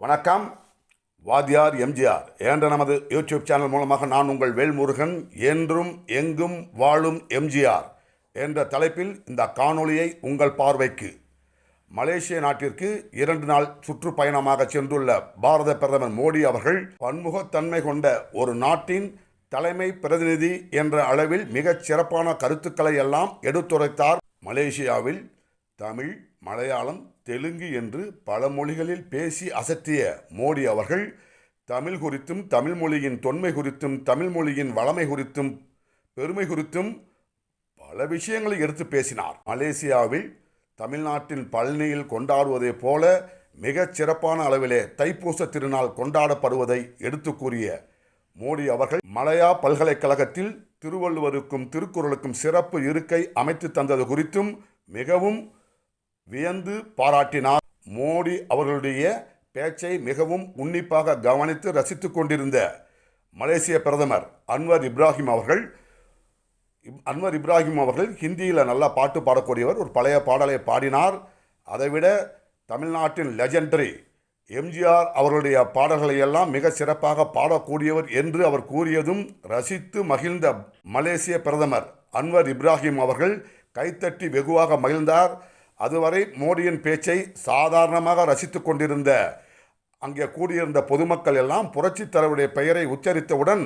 வணக்கம். வாத்தியார் எம்ஜிஆர் என்ற நமது யூடியூப் சேனல் மூலமாக நான் உங்கள் வேல்முருகன். என்றும் எங்கும் வாழும் எம்ஜிஆர் என்ற தலைப்பில் இந்த காணொளியை உங்கள் பார்வைக்கு. மலேசிய நாட்டிற்கு 2 நாள் சுற்றுப்பயணமாக சென்றுள்ள பாரத பிரதமர் மோடி அவர்கள் பன்முகத்தன்மை கொண்ட ஒரு நாட்டின் தலைமை பிரதிநிதி என்ற அளவில் மிகச் சிறப்பான கருத்துக்களை எல்லாம் எடுத்துரைத்தார். மலேசியாவில் தமிழ், மலையாளம், தெலுங்கு என்று பல மொழிகளில் பேசி அசத்திய மோடி அவர்கள் தமிழ் குறித்தும், தமிழ் மொழியின் தொன்மை குறித்தும், தமிழ் மொழியின் வளமை குறித்தும், பெருமை குறித்தும் பல விஷயங்களை எடுத்து பேசினார். மலேசியாவில் தமிழ்நாட்டின் பழனியில் கொண்டாடுவதை போல மிகச் சிறப்பான அளவிலே தைப்பூச திருநாள் கொண்டாடப்படுவதை எடுத்து கூறிய மோடி அவர்கள் மலையா பல்கலைக்கழகத்தில் திருவள்ளுவருக்கும் திருக்குறளுக்கும் சிறப்பு இருக்கை அமைத்து தந்தது குறித்தும் மிகவும் வியந்து பாராட்டினார். மோடி அவர்களுடைய பேச்சை மிகவும் உன்னிப்பாக கவனித்து ரசித்து கொண்டிருந்த மலேசிய பிரதமர் அன்வர் இப்ராஹிம் அவர்கள் ஹிந்தியில் நல்லா பாட்டு பாடக்கூடியவர். ஒரு பழைய பாடலை பாடினார். அதைவிட தமிழ்நாட்டின் லெஜெண்டரி எம்ஜிஆர் அவர்களுடைய பாடல்களை எல்லாம் மிக சிறப்பாக பாடக்கூடியவர் என்று அவர் கூறியதும் ரசித்து மகிழ்ந்த மலேசிய பிரதமர் அன்வர் இப்ராஹிம் அவர்கள் கைத்தட்டி வெகுவாக மகிழ்ந்தார். அதுவரை மோடியின் பேச்சை சாதாரணமாக ரசித்து கொண்டிருந்த அங்கே கூடியிருந்த பொதுமக்கள் எல்லாம் புரட்சித் தலைவருடைய பெயரை உச்சரித்தவுடன்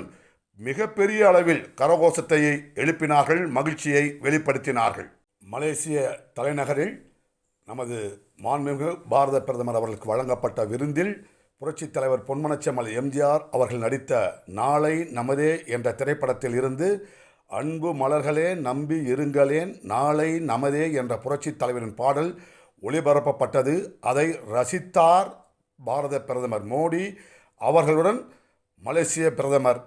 மிகப்பெரிய அளவில் கரகோஷத்தை எழுப்பினார்கள், மகிழ்ச்சியை வெளிப்படுத்தினார்கள். மலேசிய தலைநகரில் நமது மாண்புமிகு பாரத பிரதமர் அவர்களுக்கு வழங்கப்பட்ட விருந்தில் புரட்சித் தலைவர் பொன்மனச்செம்மல் எம்ஜிஆர் அவர்கள் நடித்த நாளை நமதே என்ற திரைப்படத்தில் இருந்து அன்பு மலர்களே நம்பி இருங்களேன் நாளை நமதே என்ற புரட்சித் தலைவரின் பாடல் ஒளிபரப்பப்பட்டது. அதை ரசித்தார் பாரத பிரதமர் மோடி அவர்களுடன் மலேசிய பிரதமர்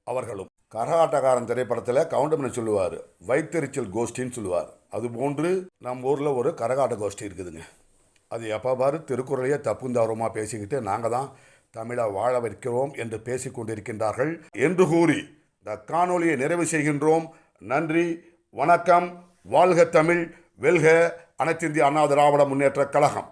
அவர்களும். கரகாட்டக்காரன் திரைப்படத்தில் கவுண்டமணி சொல்லுவார், வைத்தறிச்சல் கோஷ்டின்னு சொல்லுவார். அதுபோன்று நம்ம ஊரில் ஒரு கரகாட்ட கோஷ்டி இருக்குதுங்க. அது எப்போ பாரு திருக்குறளையே தப்புந்தாரமாக பேசிக்கிட்டு நாங்கள் தான் தமிழை வாழ வைக்கிறோம் என்று பேசி கொண்டிருக்கின்றார்கள் என்று கூறி இந்த காணொலியை நிறைவு செய்கின்றோம். நன்றி, வணக்கம். வாழ்க தமிழ், வெல்க அனைத்திந்திய அண்ணா திராவிட முன்னேற்ற கழகம்.